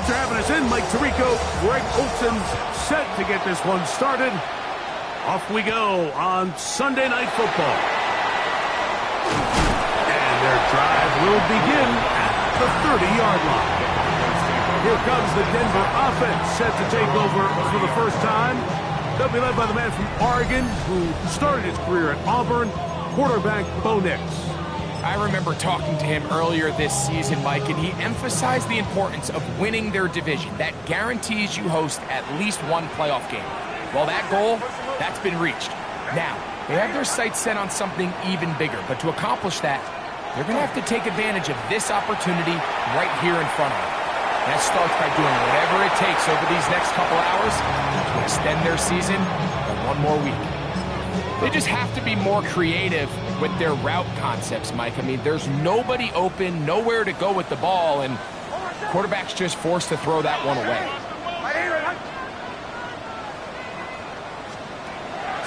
for having us in, Mike Tirico. Greg Olson's set to get this one started. Off we go on Sunday Night Football. And their drive will begin at the 30-yard line. Here comes the Denver offense set to take over for the first time. They'll be led by the man from Oregon who started his career at Auburn, quarterback Bo Nix. I remember talking to him earlier this season, Mike, and he emphasized the importance of winning their division. That guarantees you host at least one playoff game. Well, that goal, that's been reached. Now, they have their sights set on something even bigger, but to accomplish that, they're going to have to take advantage of this opportunity right here in front of them. That starts by doing whatever it takes over these next couple hours to extend their season by one more week. They just have to be more creative with their route concepts, Mike. I mean, there's nobody open, nowhere to go with the ball, and quarterback's just forced to throw that one away.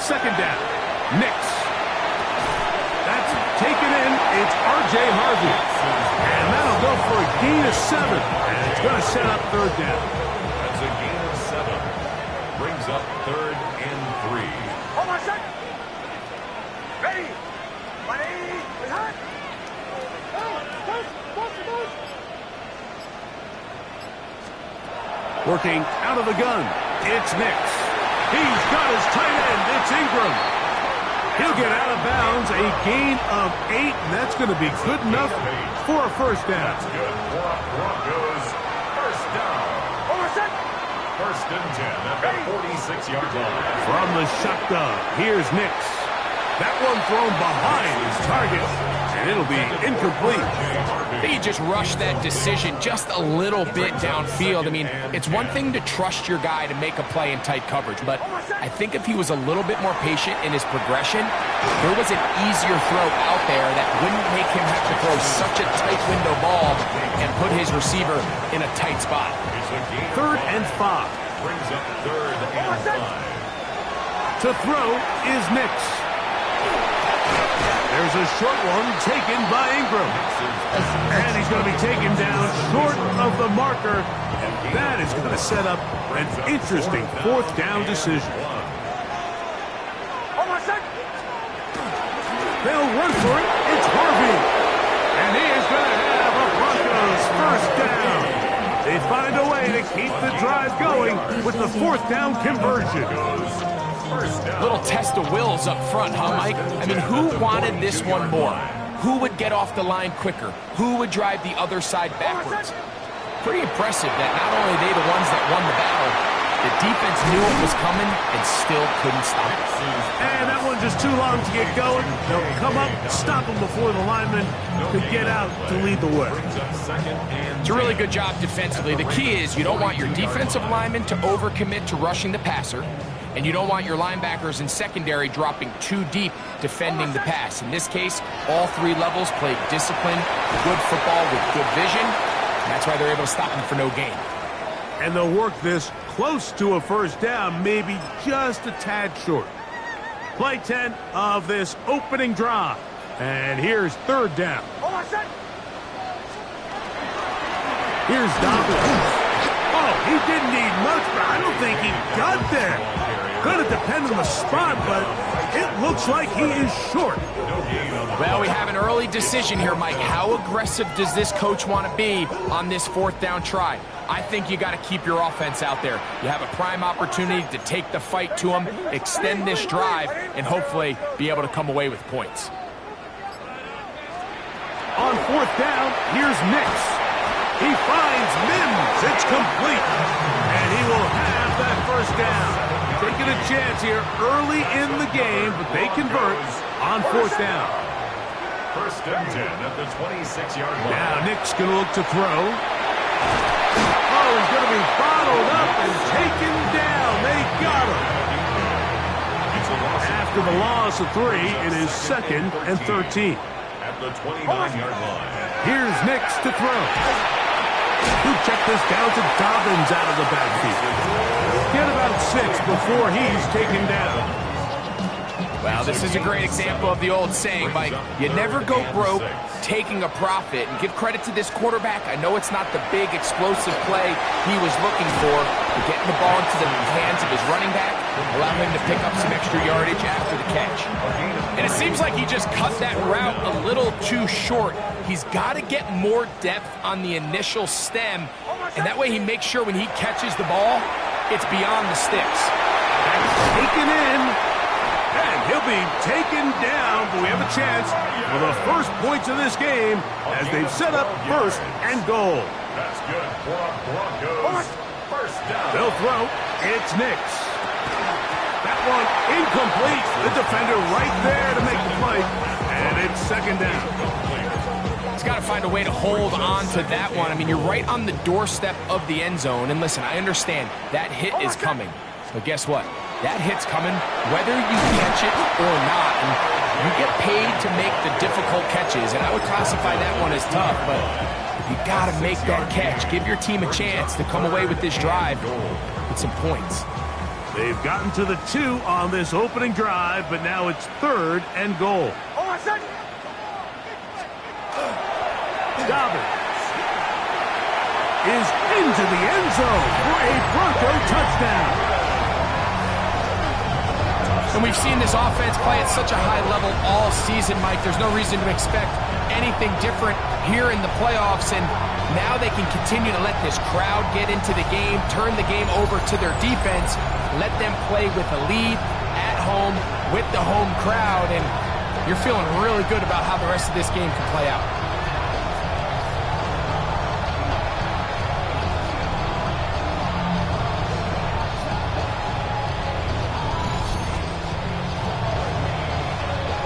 Second down, Nix. That's taken in. It's R.J. Harvey. And that'll go for a gain of 7. And it's going to set up third down. That's a gain of 7. Brings up 3rd and 3. Hold on a second. Ready. Behind. Working out of the gun, it's Nix. He's got his tight end. It's Ingram. He'll get out of bounds. A gain of 8, and that's going to be good enough for a first down. That's good for Broncos. First down. First and 10 at the 46-yard line. From the shotgun, here's Nix. That one thrown behind his target, and it'll be incomplete. He just rushed that decision just a little bit downfield. I mean, it's one thing to trust your guy to make a play in tight coverage, but I think if he was a little bit more patient in his progression, there was an easier throw out there that wouldn't make him have to throw such a tight window ball and put his receiver in a tight spot. 3rd and 5. Brings up 3rd and 5. To throw is Nix. There's a short one taken by Ingram. And he's going to be taken down short of the marker. And that is going to set up an interesting 4th down decision. They'll run for it. It's Harvey. And he is going to have a Broncos first down. They find a way to keep the drive going with the 4th down conversion. Little test of wills up front, huh, Mike? I mean, who wanted this one more? Who would get off the line quicker? Who would drive the other side backwards? Pretty impressive that not only are they the ones that won the battle, the defense knew it was coming and still couldn't stop it. And that one just too long to get going. They'll come up, stop him before the lineman could get out to lead the way. It's a really good job defensively. The key is you don't want your defensive linemen to overcommit to rushing the passer, and you don't want your linebackers in secondary dropping too deep defending the pass. In this case, all 3 levels played disciplined, good football with good vision, and that's why they're able to stop him for no gain. And they'll work this close to a first down, maybe just a tad short. Play 10 of this opening drive. And here's 3rd down. Here's Dobbins. Oh, he didn't need much, but I don't think he got there. Gonna depend on the spot, but it looks like he is short. Well, we have an early decision here, Mike. How aggressive does this coach want to be on this 4th down try? I think you got to keep your offense out there. You have a prime opportunity to take the fight to them, extend this drive, and hopefully be able to come away with points. On 4th down, here's Nix. He finds Mims. It's complete. And he will have that first down. Taking a chance here early in the game, but they convert on 4th down. First and 10 at the 26-yard line. Now Nix going to look to throw. Oh, he's going to be bottled up and taken down. They got him. After the loss of 3, it is 2nd and 13. At the 29-yard line. Here's Nix to throw. Who checked this down to Dobbins out of the backfield. Get about 6 before he's taken down. Well, this is a great example of the old saying, Mike. You never go broke taking a profit. And give credit to this quarterback. I know it's not the big explosive play he was looking for, but getting the ball into the hands of his running back allowed him to pick up some extra yardage after the catch. And it seems like he just cut that route a little too short. He's got to get more depth on the initial stem, and that way he makes sure when he catches the ball, it's beyond the sticks. Taken in, and he'll be taken down, but we have a chance for the first points of this game as they've set up first and goal. That's good for a Broncos. First down. They'll throw. It's Nix. That one incomplete. The defender right there to make the play, and it's second down. He's got to find a way to hold on to that one. I mean, you're right on the doorstep of the end zone. And listen, I understand that hit is coming. But guess what? That hit's coming whether you catch it or not. And you get paid to make the difficult catches. And I would classify that one as tough, but you got to make that catch. Give your team a chance to come away with this drive with some points. They've gotten to the 2 on this opening drive, but now it's third and goal. Dobbins is into the end zone for a Bronco touchdown. And we've seen this offense play at such a high level all season, Mike. There's no reason to expect anything different here in the playoffs. And now they can continue to let this crowd get into the game, turn the game over to their defense, let them play with a lead at home with the home crowd. And you're feeling really good about how the rest of this game can play out.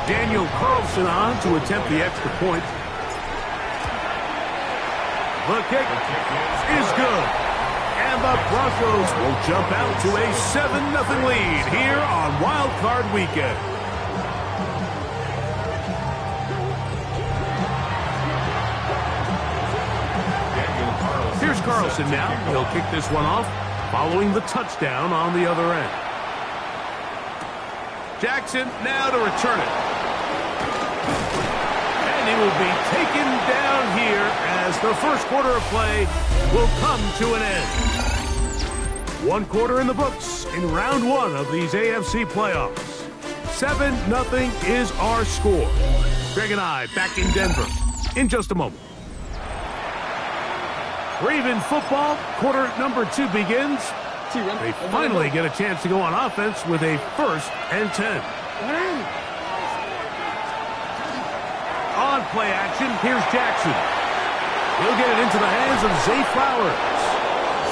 Daniel Carlson on to attempt the extra point. The kick is good. And the Broncos will jump out to a 7-0 lead here on Wild Card Weekend. Here's Carlson now. He'll kick this one off following the touchdown on the other end. Jackson now to return it. And he will be taken down here as the first quarter of play will come to an end. 1 quarter in the books in round 1 of these AFC playoffs. 7-0 is our score. Greg and I back in Denver in just a moment. Raven football, quarter number 2 begins. They finally get a chance to go on offense with a 1st and 10. On play action, here's Jackson. He'll get it into the hands of Zay Flowers.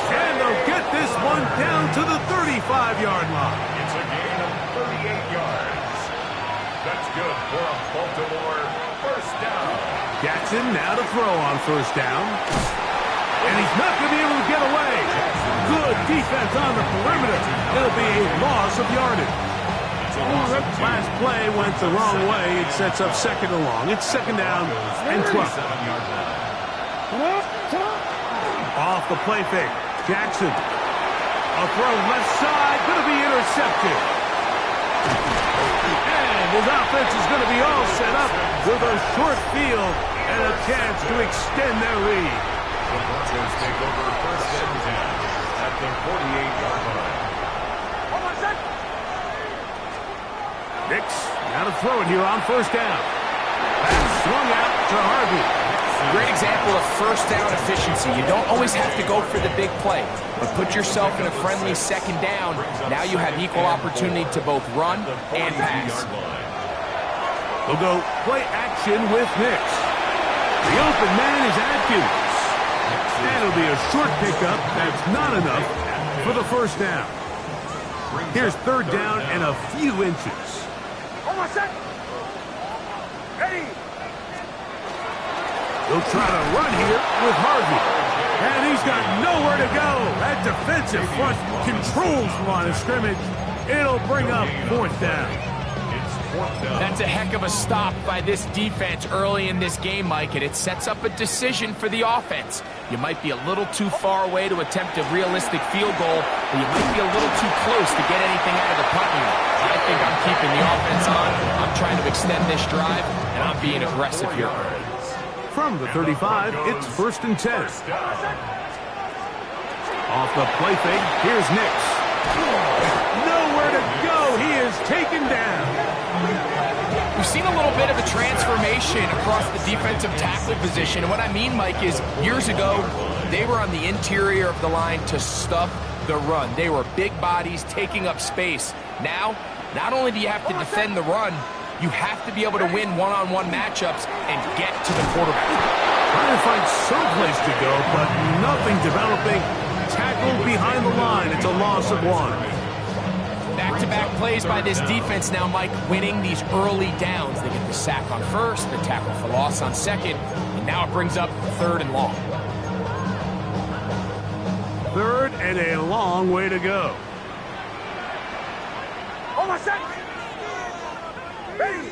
And they'll get this one down to the 35-yard line. It's a gain of 38 yards. That's good for a Baltimore first down. Jackson now to throw on first down. And he's not going to be able to get away. Good defense on the perimeter. It'll be a loss of yardage. Last play went the wrong way. It sets up second and long. It's second down and 12. Off the play fake. Jackson. A throw left side. Going to be intercepted. And his offense is going to be all set up with a short field and a chance to extend their lead. The Broncos take over first and 10 at the 48-yard line. Nix now to throw it here on first down. That's swung out to Harvey. Great example of first down efficiency. You don't always have to go for the big play, but put yourself in a friendly second down. Now you have equal opportunity to both run and pass. We'll go play action with Nix. The open man is Atkins. And it'll be a short pickup. That's not enough for the first down. Here's third down and a few inches. He'll try to run here with Harvey. And he's got nowhere to go. That defensive front controls the line of scrimmage. It'll bring up fourth down. It's 4th down. That's a heck of a stop by this defense early in this game, Mike, and it sets up a decision for the offense. You might be a little too far away to attempt a realistic field goal, but you might be a little too close to get anything out of the punt unit. I think I'm keeping the offense on. I'm trying to extend this drive, and I'm being aggressive here. From the 35, it's 1st and 10. Off the play fake, here's Nix. Nowhere to go. He is taken down. We've seen a little bit of a transformation across the defensive tackle position. And what I mean, Mike, is years ago, they were on the interior of the line to stop the run. They were big bodies taking up space. Now, not only do you have to defend the run, you have to be able to win one-on-one matchups and get to the quarterback. Trying to find someplace to go, but nothing developing. Tackled behind the line. It's a loss of 1. Back-to-back plays by this defense now, Mike, winning these early downs. They get the sack on first, the tackle for loss on second, and now it brings up 3rd and long. 3rd and a long way to go. Hold on a second. Ready.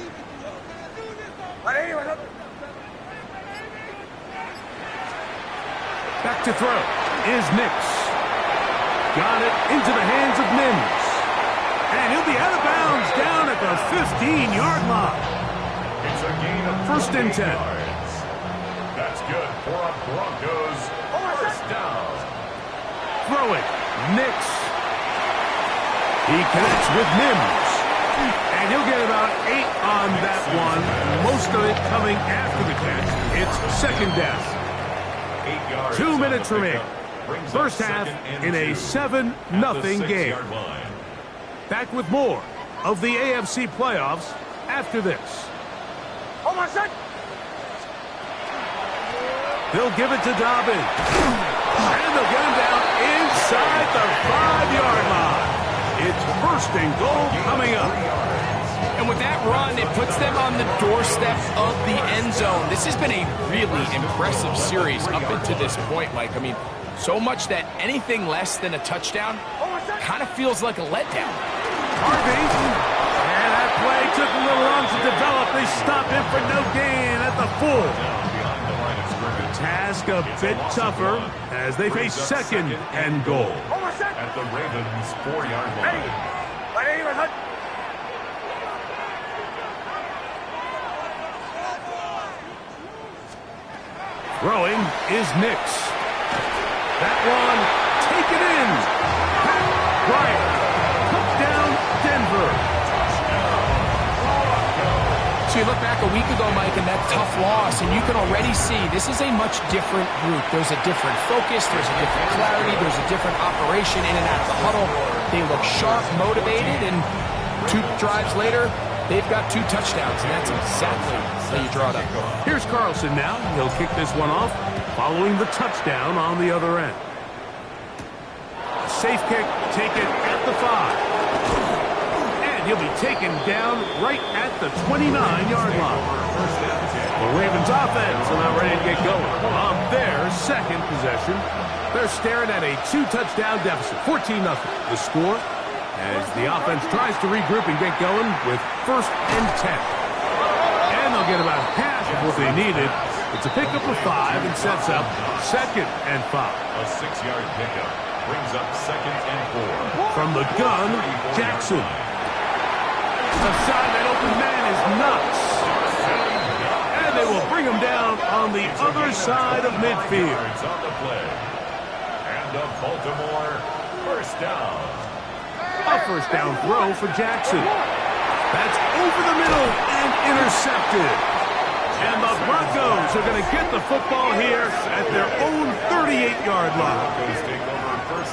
Back to throw is Nix. Got it into the hands of Mims. And he'll be out of bounds down at the 15-yard line. It's a gain of 1st and 10. yards. That's good for a Broncos 1st down. Throwing, Nix. He connects with Mims. And he'll get about 8 on that one. Most of it coming after the catch. It's 2nd down. 8 yards. 2 minutes remaining. First half in a 7-0 game. Back with more of the AFC playoffs after this. Hold on a second. They'll give it to Dobbins. And they'll get him down inside the 5-yard line. It's 1st and goal coming up. And with that run, it puts them on the doorstep of the end zone. This has been a really impressive series up until this point, Mike. I mean, so much that anything less than a touchdown kind of feels like a letdown. Harvey. And that play took a little long to develop. They stop him for no gain at the 4. Task a bit tougher as they face 2nd and goal. At the Ravens 4-yard line. Throwing is Nix. That one taken in. Pat Bryant. Touchdown, Denver. So you look back a week ago, Mike, and that tough loss, and you can already see this is a much different group. There's a different focus, there's a different clarity, there's a different operation in and out of the huddle. They look sharp, motivated, and 2 drives later, they've got 2 touchdowns, and that's exactly how you draw it up. Here's Carlson now. He'll kick this one off following the touchdown on the other end. A safe kick taken at the 5. He'll be taken down right at the 29-yard line. The Ravens offense are now ready to get going on their 2nd possession. They're staring at a 2-touchdown deficit, 14-0. The score as the offense tries to regroup and get going with 1st and 10. And they'll get about half of what they needed. It's a pickup of 5 and sets up 2nd and 5. A 6-yard pickup brings up 2nd and 4. From the gun, Jackson. The side that open man is nuts. And they will bring him down on the other side of midfield. On the play. And a Baltimore 1st down. A 1st down throw for Jackson. That's over the middle and intercepted. And the Broncos are going to get the football here at their own 38-yard line.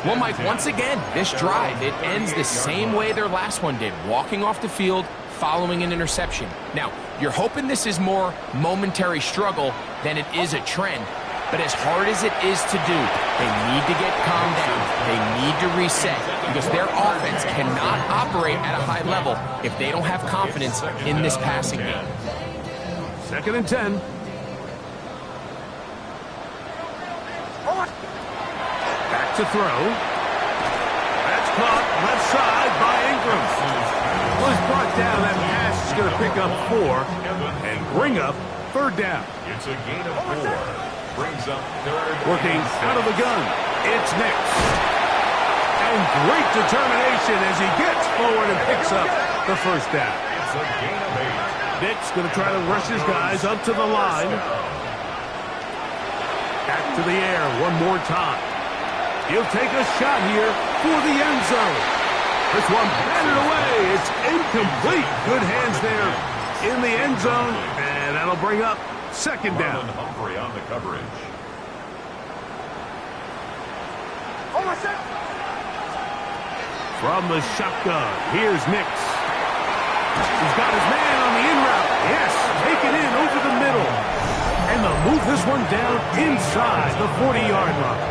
Well, Mike, once again, this drive, it ends the same way their last one did, walking off the field following an interception. Now, you're hoping this is more momentary struggle than it is a trend, but as hard as it is to do, they need to get calmed down. They need to reset because their offense cannot operate at a high level if they don't have confidence in this passing game. 2nd and 10. Back to throw. That's caught left side by Ingram. Was brought down. That pass going to pick up 4 and bring up third down. It's a gain of 4. Brings up third. Working out of the gun, it's Nix. And great determination as he gets forward and picks up the first down. It's a gain of 8. Nix going to try to rush his guys up to the line. Back to the air one more time. He'll take a shot here for the end zone. This one batted away. It's incomplete. Good hands there in the end zone. And that'll bring up second down. Marlon Humphrey on the coverage. From the shotgun, here's Nix. He's got his man on the in route. Yes, taken in over the middle. And they'll move this one down inside the 40-yard line.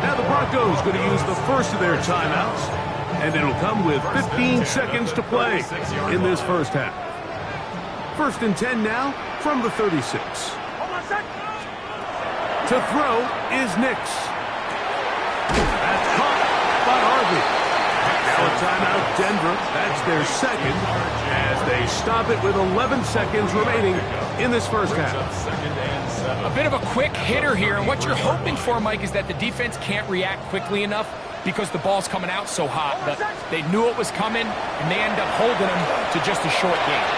Now the Broncos going to use the first of their timeouts. And it'll come with 15 seconds to play in this first half. First and 10 now from the 36. To throw is Nix. That's caught by Harvey. Now a timeout, Denver. That's their second as they stop it with 11 seconds remaining in this first half. A bit of a quick hitter here, and what you're hoping for, Mike, is that the defense can't react quickly enough because the ball's coming out so hot. But they knew it was coming, and they end up holding them to just a short game.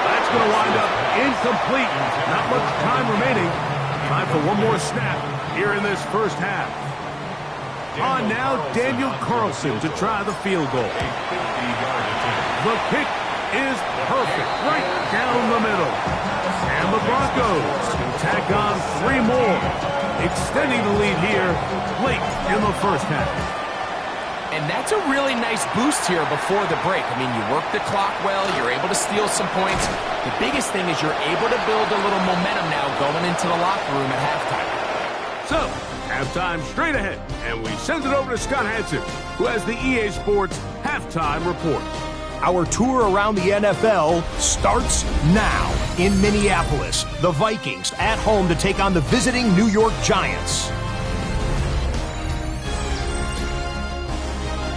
That's going to wind up incomplete. Not much time remaining. Time for one more snap here in this first half. On now, Daniel Carlson to try the field goal. The kick is perfect, right down the middle. And the Broncos can tack on 3 more, extending the lead here late in the first half. And that's a really nice boost here before the break. I mean, you work the clock well, you're able to steal some points. The biggest thing is you're able to build a little momentum now going into the locker room at halftime. So, halftime straight ahead, and we send it over to Scott Hanson, who has the EA Sports Halftime Report. Our tour around the NFL starts now. In Minneapolis, the Vikings at home to take on the visiting New York Giants.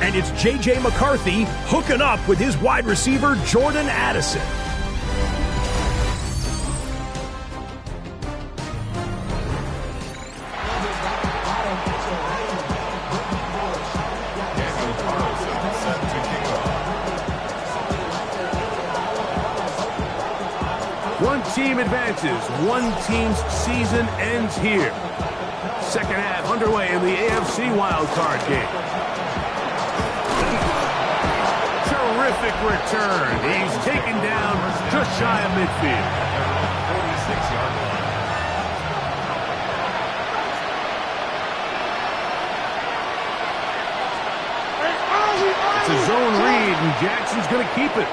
And it's J.J. McCarthy hooking up with his wide receiver, Jordan Addison. One team advances. One team's season ends here. Second half underway in the AFC wildcard game. Terrific return. He's taken down just shy of midfield. 46-yard line. It's a zone read, and Jackson's going to keep it.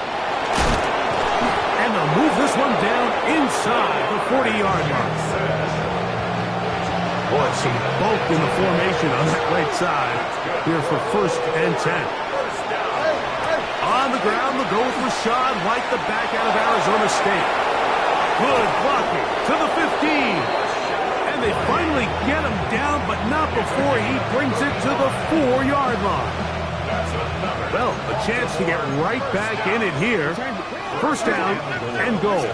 And they'll move this one down inside the 40-yard line. Boy, some bulk in the formation on that right side here for first and 10. On the ground, the goal for Rashad White, the back out of Arizona State. Good blocking to the 15. And they finally get him down, but not before he brings it to the 4-yard line. Well, a chance to get right back in it here. First down and goal.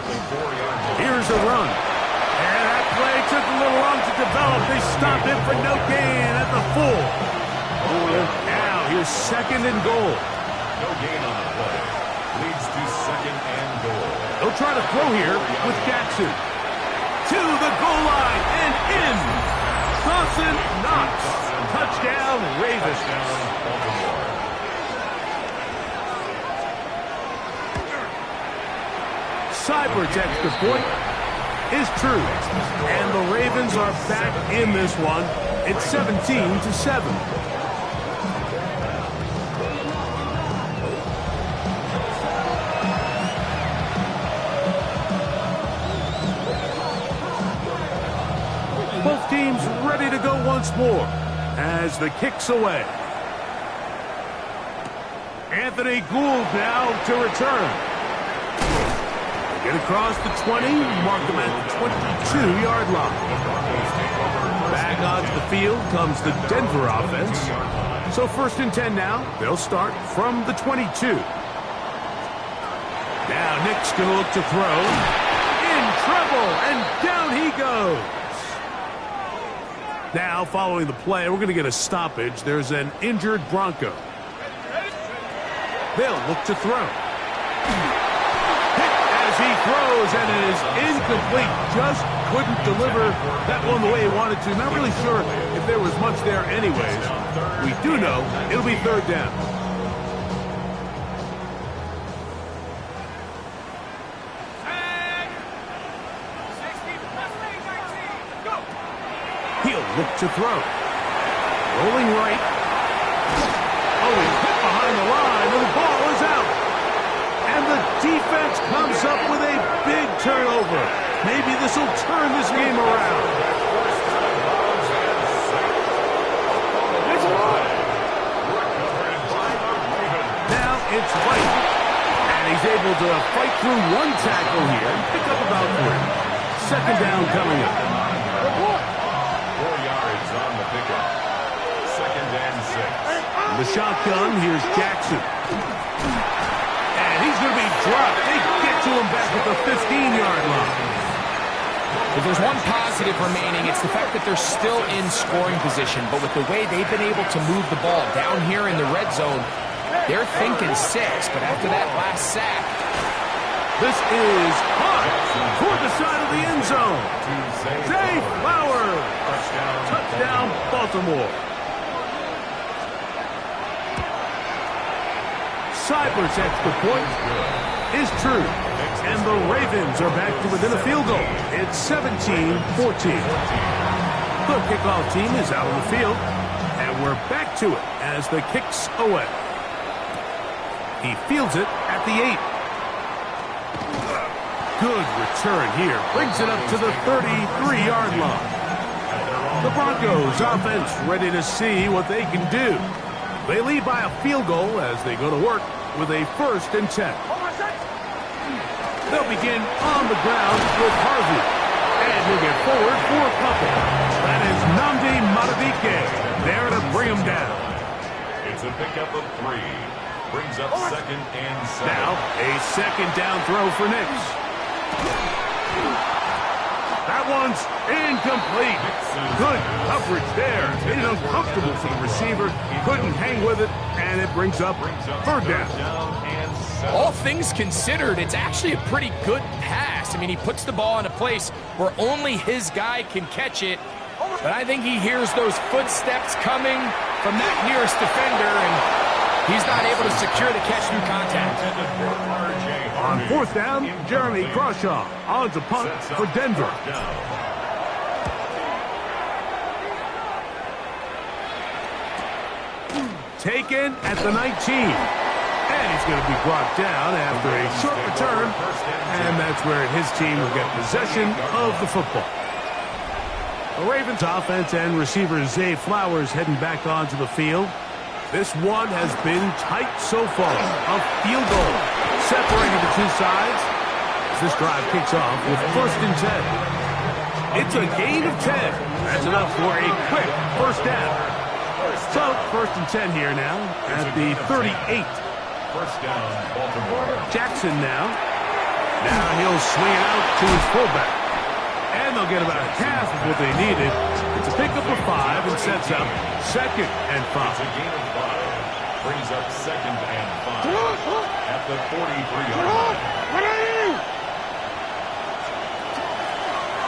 Here's a run. And that play took a little long to develop. They stopped it for no gain at the full. Now here's second and goal. No gain on the play. Leads to second and goal. They'll try to throw here with Jackson. To the goal line and in. Dawson Knox. Touchdown, Ravens. Seibert's extra point is true. And the Ravens are back in this one. It's 17-7. Both teams ready to go once more as the kick's away. Anthony Gould now to return. Get across the 20, mark them at the 22-yard line. Back onto the field comes the Denver offense. So first and 10 now. They'll start from the 22. Now Nick's going to look to throw. In trouble, and down he goes. Now, following the play, we're going to get a stoppage. There's an injured Bronco. They'll look to throw. Hit as he throws, and it is incomplete. Just couldn't deliver that one the way he wanted to. Not really sure if there was much there anyways. We do know it'll be third down. He'll look to throw. Rolling right. Oh, he's hit behind the line, and the ball is out. And the defense comes up with a big turnover. Maybe this will turn this game around. Now it's White. And he's able to fight through one tackle here and pick up about 3. Second down coming up. 4 yards on the pickup. Second and 6. The shotgun, here's Jackson. And he's going to be dropped. They get to him back at the 15-yard line. If there's one positive remaining, it's the fact that they're still in scoring position. But with the way they've been able to move the ball down here in the red zone, they're thinking 6. But after that last sack, this is hot toward the side of the end zone. Zay Flowers. Touchdown, Baltimore. Cyber's extra point is true. And the Ravens are back to within a field goal. It's 17-14. The kickoff team is out on the field. And we're back to it as the kick's away. He fields it at the 8. Good return here. Brings it up to the 33-yard line. The Broncos offense ready to see what they can do. They lead by a field goal as they go to work with a 1st and 10. They'll begin on the ground with Harvey. And he'll get forward for a couple. That is Nnamdi Madubuike there to bring him down. It's a pickup of 3. Brings up second and 7. Now, a second down throw for Nix. That one's incomplete. Good coverage there. Made it uncomfortable for the receiver. Couldn't hang with it, and it brings up third down. all things considered, it's actually a pretty good pass. I mean, he puts the ball in a place where only his guy can catch it. But I think he hears those footsteps coming from that nearest defender, and he's not able to secure the catch through contact. On 4th down, Jeremy Crawshaw on to punt for Denver. Taken at the 19. And he's going to be brought down after a short return. And that's where his team will get possession of the football. The Ravens offense and receiver Zay Flowers heading back onto the field. This one has been tight so far. A field goal separating the two sides. As this drive kicks off with 1st and 10. It's a gain of 10. That's enough for a quick first down. So 1st and 10 here now at the 38. First down, Baltimore. Jackson now. Now he'll swing it out to his fullback. And they'll get about half of what they needed. It's a pickup of 5 and sets up 2nd and 5. It's a gain of 5. Brings up 2nd and 5 at the 43-yard line.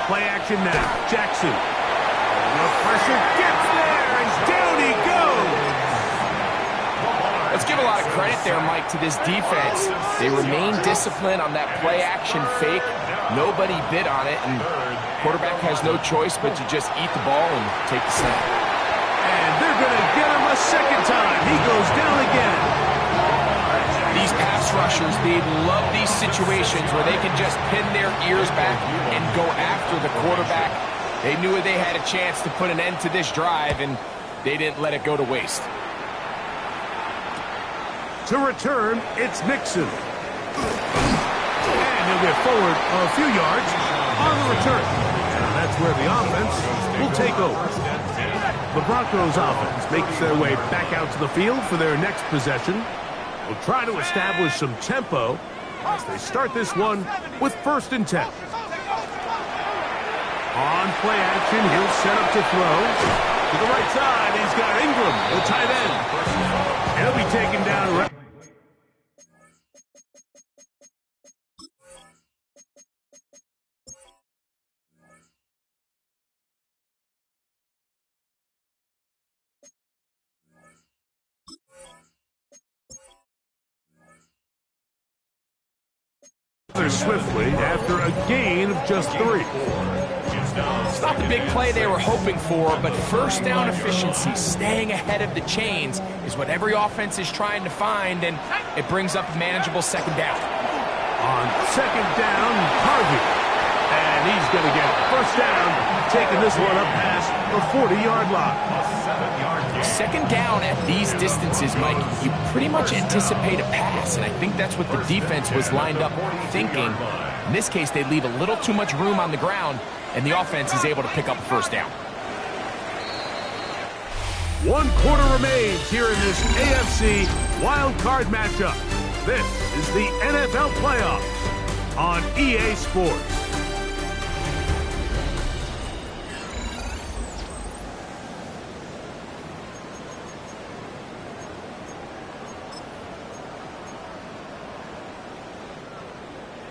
Play action now. Jackson. The pressure gets there, and down he goes. Let's give a lot of credit there, Mike, to this defense. They remain disciplined on that play action fake. Nobody bid on it, and quarterback has no choice but to just eat the ball and take the snap. And they're going to get him a second time. He goes down again. These pass rushers, they love these situations where they can just pin their ears back and go after the quarterback. They knew they had a chance to put an end to this drive, and they didn't let it go to waste. To return, it's Mixon. And he'll get forward a few yards on the return. And that's where the offense will take over. The Broncos offense makes their way back out to the field for their next possession. Will try to establish some tempo as they start this one with 1st and 10. On play action, he'll set up to throw. To the right side, he's got Ingram, the tight end. He'll be taken down right. Swiftly after a gain of just 3. It's not the big play they were hoping for, but first down efficiency, staying ahead of the chains, is what every offense is trying to find, and it brings up a manageable 2nd down. On 2nd down, Harvey. And he's going to get 1st down, taking this one up past the 40-yard line. 2nd down at these distances, Mike, you pretty much anticipate a pass, and I think that's what the defense was lined up thinking. In this case, they leave a little too much room on the ground, and the offense is able to pick up a 1st down. 1 quarter remains here in this AFC wild card matchup. This is the NFL playoffs on EA Sports.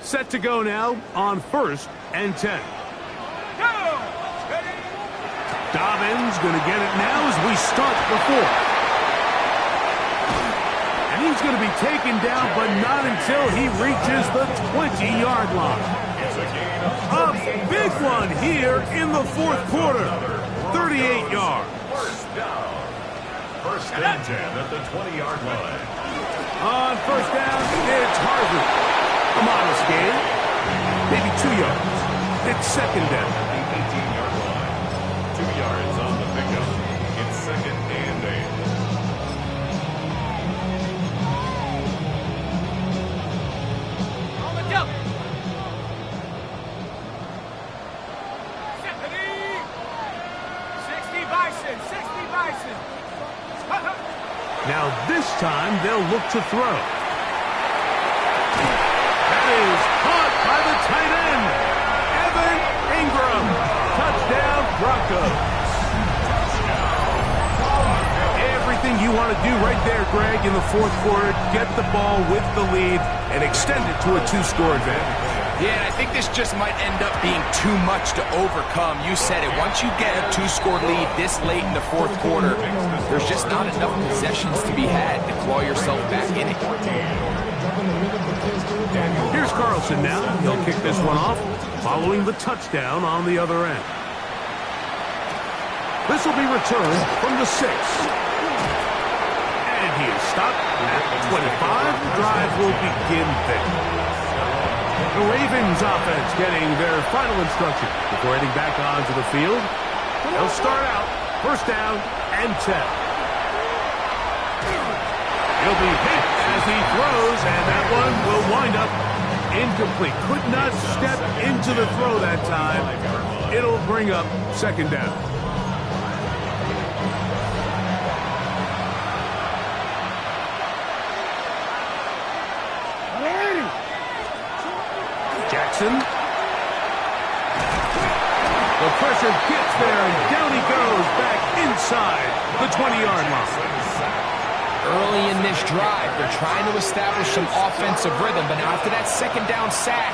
Set to go now on 1st and 10. Dobbins going to get it now as we start the 4th. And he's going to be taken down, but not until he reaches the 20-yard line. A big one here in the 4th quarter. 38 yards. 1st and 10 at the 20-yard line. On 1st down, it's Harvey. A modest gain, maybe 2 yards. It's 2nd down. The 18-yard line. 2 yards on the pickup. It's 2nd and 8. On the jump. 60 Bison, 60 Bison. Now this time they'll look to throw. Is caught by the tight end, Evan Ingram. Touchdown, Broncos. Everything you want to do right there, Greg, in the 4th quarter, get the ball with the lead and extend it to a 2-score advantage. Yeah, I think this just might end up being too much to overcome. You said it. Once you get a 2-score lead this late in the 4th quarter, there's just not enough possessions to be had to claw yourself back in it. Here's Carlson now. He'll kick this one off, following the touchdown on the other end. This will be returned from the 6. And he is stopped at the 25. The drive will begin there. The Ravens offense getting their final instruction before heading back onto the field. They'll start out 1st down and 10. He'll be hit as he throws, and that one will wind up incomplete. Could not step into the throw that time. It'll bring up 2nd down. Jackson. The pressure gets there, and down he goes back inside the 20-yard line. Early in this drive, they're trying to establish some offensive rhythm, but now after that 2nd down sack,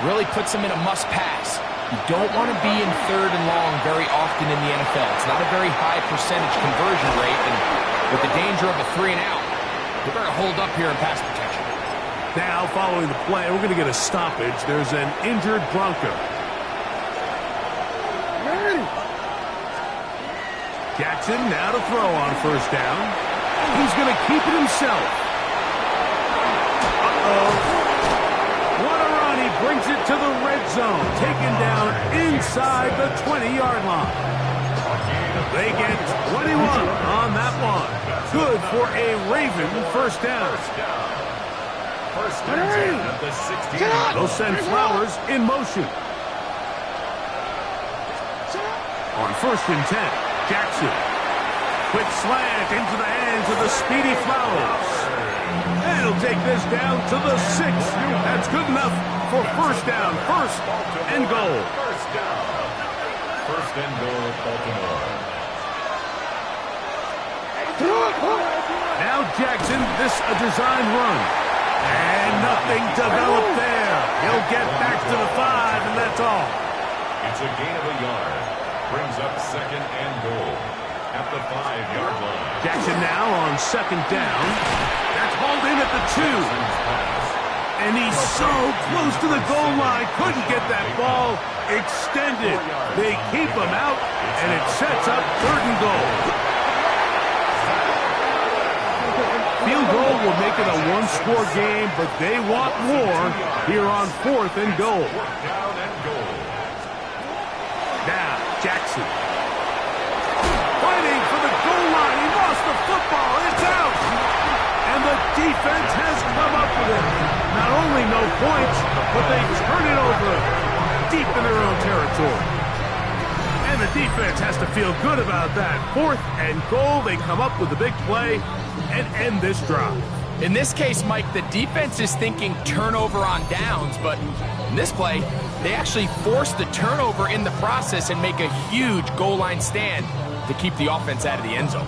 really puts them in a must-pass. You don't want to be in 3rd and long very often in the NFL. It's not a very high percentage conversion rate, and with the danger of a 3-and-out, they're going to hold up here in pass protection. Now, following the play, we're going to get a stoppage. There's an injured Bronco. Jackson now to throw on 1st down. He's going to keep it himself. Uh-oh. What a run. He brings it to the red zone. Taken down inside the 20-yard line. They get 21 on that one. Good for a Raven 1st down. 1st and 10 at the 16. They'll send Flowers in motion. On 1st and 10, Jackson. Quick slant into the hands of the speedy Flowers. And he'll take this down to the 6. That's good enough for first down. First and goal. First down. First and goal, Baltimore. Now Jackson, this a design run. And nothing developed there. He'll get back to the 5, and that's all. It's a gain of a yard. Brings up second and goal at the 5-yard line. Jackson now on second down. That's hauled in at the 2. And he's so close to the goal line. Couldn't get that ball extended. They keep him out, and it sets up third and goal. Field goal will make it a one-score game, but they want more here on fourth and goal. Down and goal. Now, Jackson. Fighting for the goal line. He lost the football. It's out. And the defense has come up with it. Not only no points, but they turn it over deep in their own territory. And the defense has to feel good about that. Fourth and goal. They come up with a big play and end this drive. In this case, Mike, the defense is thinking turnover on downs, but in this play, they actually force the turnover in the process and make a huge goal line stand to keep the offense out of the end zone.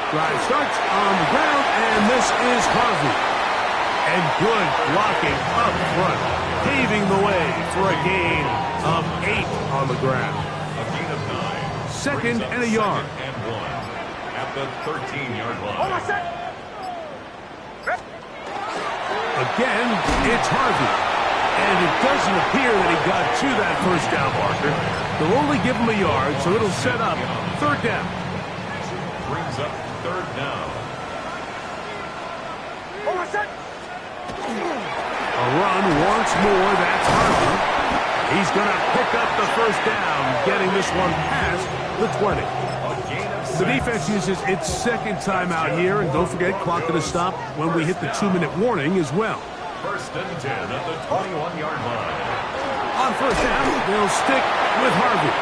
Drive starts on the ground, and this is Harvey. And good blocking up front, paving the way for a gain of 8 on the ground. A gain of 9. Second and a yard. Second and 1 at the 13-yard line. Again, it's Harvey. And it doesn't appear that he got to that first down marker. They'll only give him a yard, so it'll set up third down. Brings up third down. A run once more, that's Harvey. He's going to pick up the first down, getting this one past the 20. The defense uses its second timeout here, and don't forget, clock going to stop when we hit the 2-minute warning as well. First and 10 at the 21-yard line. On first down, they'll stick with Harvey.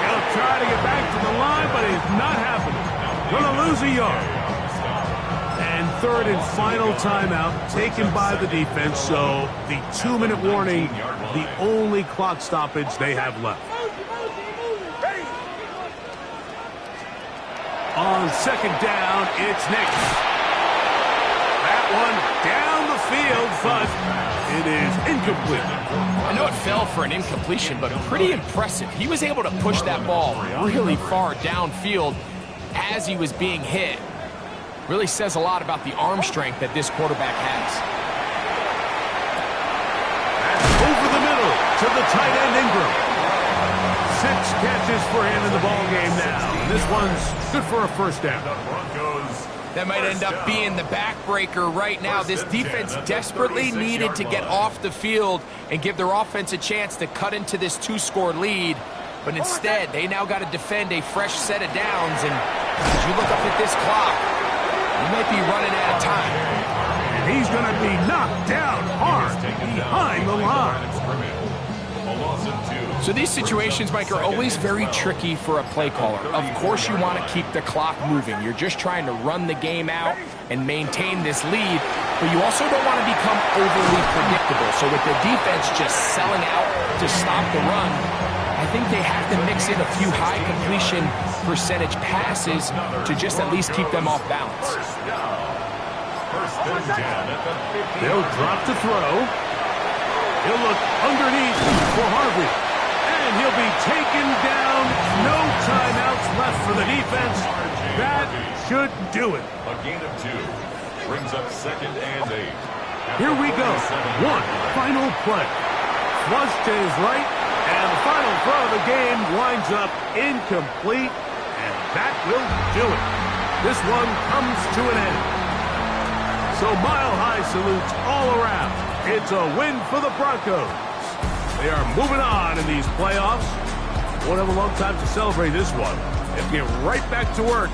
He'll try to get back to the line, but it's not happening. Going to lose a yard. And third and final timeout taken by the defense, so the 2-minute warning, the only clock stoppage they have left. On second down, it's Nick. That one down the field, but it is incomplete. I know it fell for an incompletion, but pretty impressive. He was able to push that ball really far downfield as he was being hit. Really says a lot about the arm strength that this quarterback has. That's over the middle to the tight end Ingram. 6 catches for him in the ball game now. This one's good for a first down. That might end up being the backbreaker right now. This defense desperately needed to get off the field and give their offense a chance to cut into this 2-score lead. But instead, they now got to defend a fresh set of downs. And as you look up at this clock, you might be running out of time. And he's going to be knocked down hard behind the line. So these situations, Mike, are always very tricky for a play caller. Of course you want to keep the clock moving. You're just trying to run the game out and maintain this lead, but you also don't want to become overly predictable. So with the defense just selling out to stop the run, I think they have to mix in a few high completion percentage passes to just at least keep them off balance. They'll drop to throw. He'll look underneath for Harvey. And he'll be taken down. No timeouts left for the defense. That should do it. A gain of 2. Brings up second and 8. Here we go. One final play. Flush to his right. And the final throw of the game winds up incomplete. And that will do it. This one comes to an end. So mile-high salutes all around. It's a win for the Broncos. They are moving on in these playoffs. Won't have a long time to celebrate this one. They'll get right back to work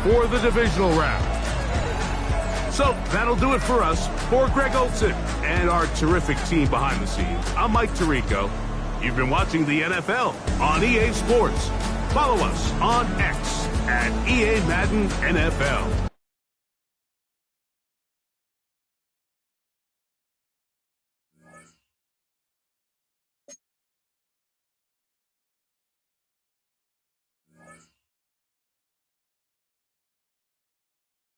for the divisional round. So that'll do it for us. For Greg Olson and our terrific team behind the scenes, I'm Mike Tirico. You've been watching the NFL on EA Sports. Follow us on X at EA Madden NFL.